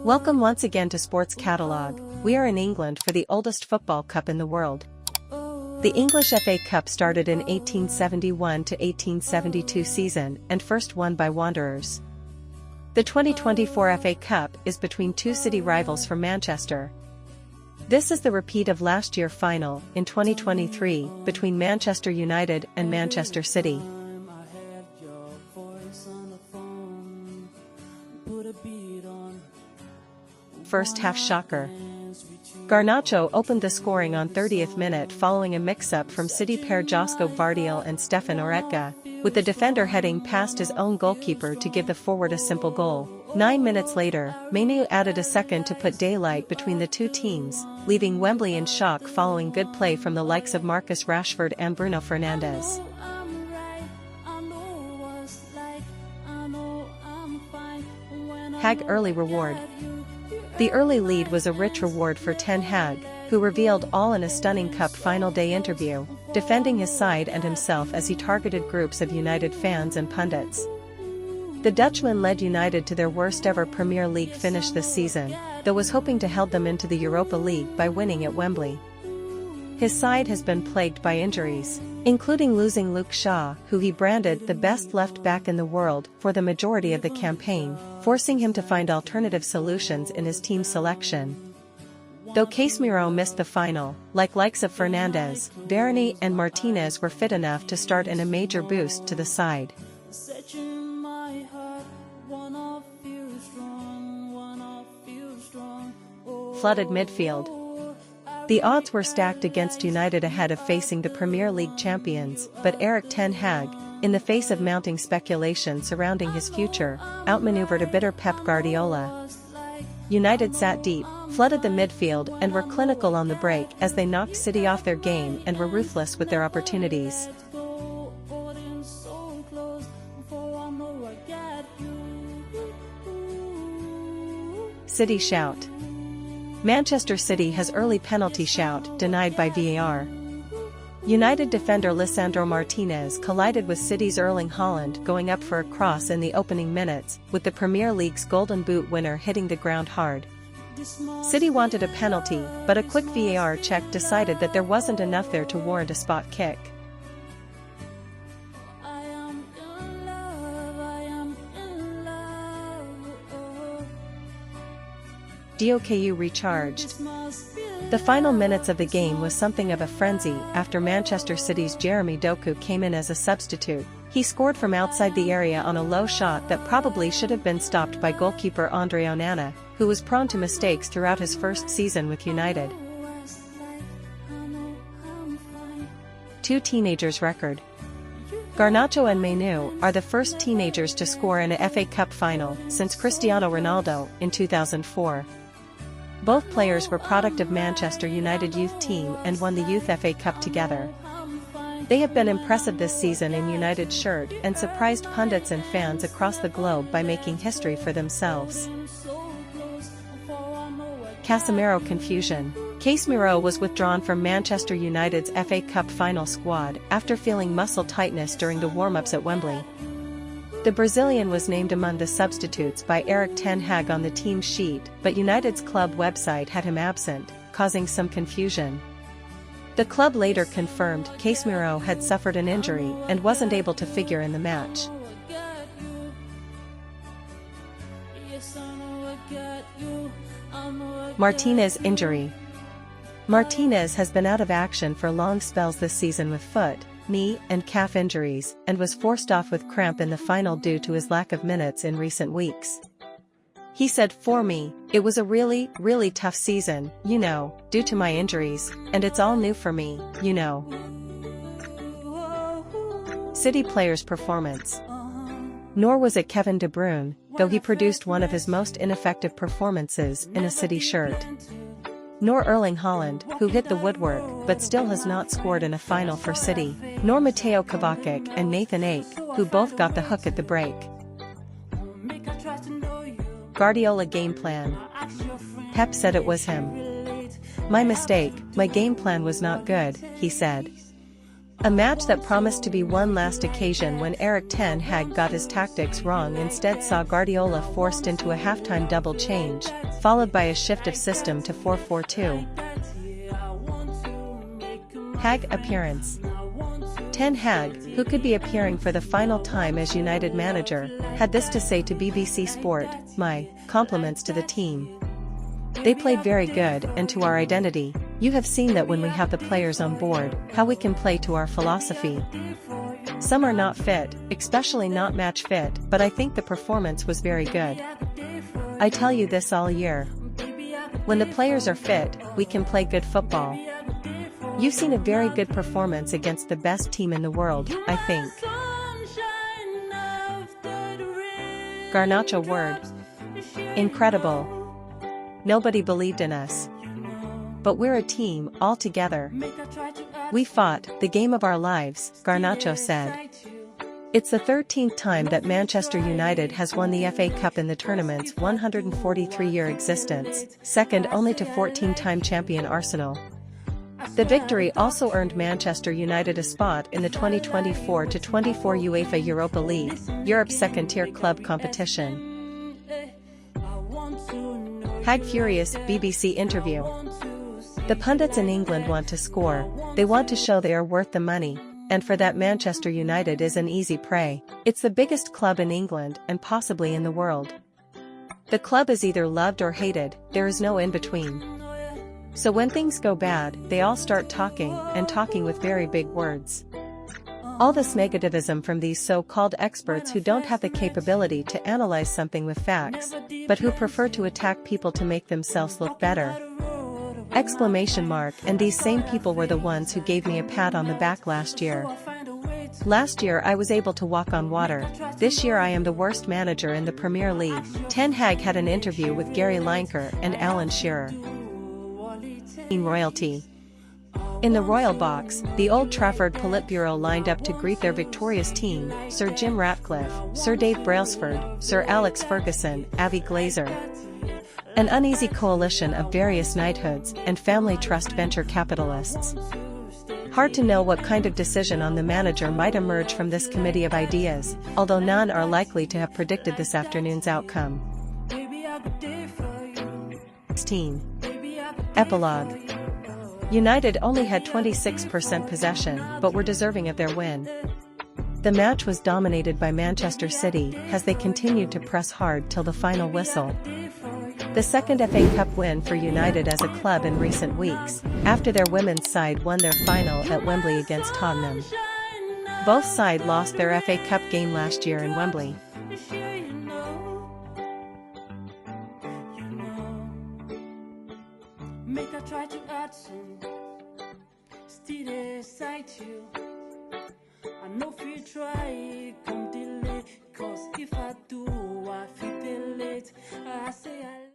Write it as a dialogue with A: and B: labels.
A: Welcome once again to Sports Catalog. We are in England for the oldest football cup in the world. The English FA Cup started in 1871 to 1872 season and first won by Wanderers. The 2024 FA Cup is between two city rivals from Manchester. This is the repeat of last year's final, in 2023, between Manchester United and Manchester City. First half shocker. Garnacho opened the scoring on 30th minute following a mix-up from City pair Josko Gvardiol and Stefan Oretka, with the defender heading past his own goalkeeper to give the forward a simple goal. 9 minutes later, Mainu added a second to put daylight between the two teams, leaving Wembley in shock following good play from the likes of Marcus Rashford and Bruno Fernandes. Hag early reward. The early lead was a rich reward for Ten Hag, who revealed all in a stunning Cup final day interview, defending his side and himself as he targeted groups of United fans and pundits. The Dutchman led United to their worst ever Premier League finish this season, though was hoping to head them into the Europa League by winning at Wembley. His side has been plagued by injuries, including losing Luke Shaw, who he branded the best left-back in the world for the majority of the campaign, forcing him to find alternative solutions in his team selection. Though Casemiro missed the final, likes of Fernandes, Varane and Martinez were fit enough to start in a major boost to the side. Flooded midfield. The odds were stacked against United ahead of facing the Premier League champions, but Erik ten Hag, in the face of mounting speculation surrounding his future, outmaneuvered a bitter Pep Guardiola. United sat deep, flooded the midfield and were clinical on the break as they knocked City off their game and were ruthless with their opportunities. City shout. Manchester City has early penalty shout denied by VAR. United defender Lisandro Martinez collided with City's Erling Haaland going up for a cross in the opening minutes, with the Premier League's Golden Boot winner hitting the ground hard. City wanted a penalty, but a quick VAR check decided that there wasn't enough there to warrant a spot kick. DOKU recharged. The final minutes of the game was something of a frenzy after Manchester City's Jeremy Doku came in as a substitute. He scored from outside the area on a low shot that probably should have been stopped by goalkeeper Andre Onana, who was prone to mistakes throughout his first season with United. Two teenagers record. Garnacho and Mainu are the first teenagers to score in a FA Cup final since Cristiano Ronaldo in 2004. Both players were product of Manchester United youth team and won the Youth FA Cup together. They have been impressive this season in United shirt and surprised pundits and fans across the globe by making history for themselves. Casemiro confusion. Casemiro was withdrawn from Manchester United's FA Cup final squad after feeling muscle tightness during the warm-ups at Wembley. The Brazilian was named among the substitutes by Erik ten Hag on the team sheet, but United's club website had him absent, causing some confusion. The club later confirmed Casemiro had suffered an injury and wasn't able to figure in the match. Martinez injury. Martinez has been out of action for long spells this season with foot, knee and calf injuries and was forced off with cramp in the final due to his lack of minutes in recent weeks. He said, "For me, it was a really tough season, due to my injuries, and it's all new for me, City players' performance. Nor was it Kevin De Bruyne, though he produced one of his most ineffective performances in a City shirt. Nor Erling Haaland, who hit the woodwork but still has not scored in a final for City, nor Mateo Kovacic and Nathan Ake, who both got the hook at the break. Guardiola game plan. Pep said it was him. "My mistake, my game plan was not good," he said. A match that promised to be one last occasion when Erik ten Hag got his tactics wrong instead saw Guardiola forced into a halftime double change, followed by a shift of system to 4-4-2. Hag appearance. Ten Hag, who could be appearing for the final time as United manager, had this to say to BBC Sport: "My compliments to the team. They played very good and to our identity. You have seen that when we have the players on board, how we can play to our philosophy. Some are not fit, especially not match fit, but I think the performance was very good. I tell you this all year. When the players are fit, we can play good football. You've seen a very good performance against the best team in the world, I think." Garnacho word. Incredible. Nobody believed in us. But we're a team, all together. We fought the game of our lives, Garnacho said. It's the 13th time that Manchester United has won the FA Cup in the tournament's 143-year existence, second only to 14-time champion Arsenal. The victory also earned Manchester United a spot in the 2024-24 UEFA Europa League, Europe's second-tier club competition. Hag furious, BBC interview. The pundits in England want to score, they want to show they are worth the money, and for that Manchester United is an easy prey. It's the biggest club in England and possibly in the world. The club is either loved or hated, there is no in-between. So when things go bad, they all start talking, and talking with very big words. All this negativism from these so-called experts who don't have the capability to analyze something with facts, but who prefer to attack people to make themselves look better. Exclamation mark. And these same people were the ones who gave me a pat on the back last year. Last year I was able to walk on water, this year I am the worst manager in the Premier League. Ten Hag had an interview with Gary Lineker and Alan Shearer. Royalty. In the Royal Box, the Old Trafford Politburo lined up to greet their victorious team: Sir Jim Ratcliffe, Sir Dave Brailsford, Sir Alex Ferguson, Avi Glazer. An uneasy coalition of various knighthoods and family trust venture capitalists. Hard to know what kind of decision on the manager might emerge from this committee of ideas, although none are likely to have predicted this afternoon's outcome. 16. Epilogue. United only had 26% possession, but were deserving of their win. The match was dominated by Manchester City as they continued to press hard till the final whistle. The second FA Cup win for United as a club in recent weeks, after their women's side won their final at Wembley against Tottenham. Both sides lost their FA Cup game last year in Wembley. Make I try to add some still inside you. I know if you try, come delay, cause if I do, I feel late. I say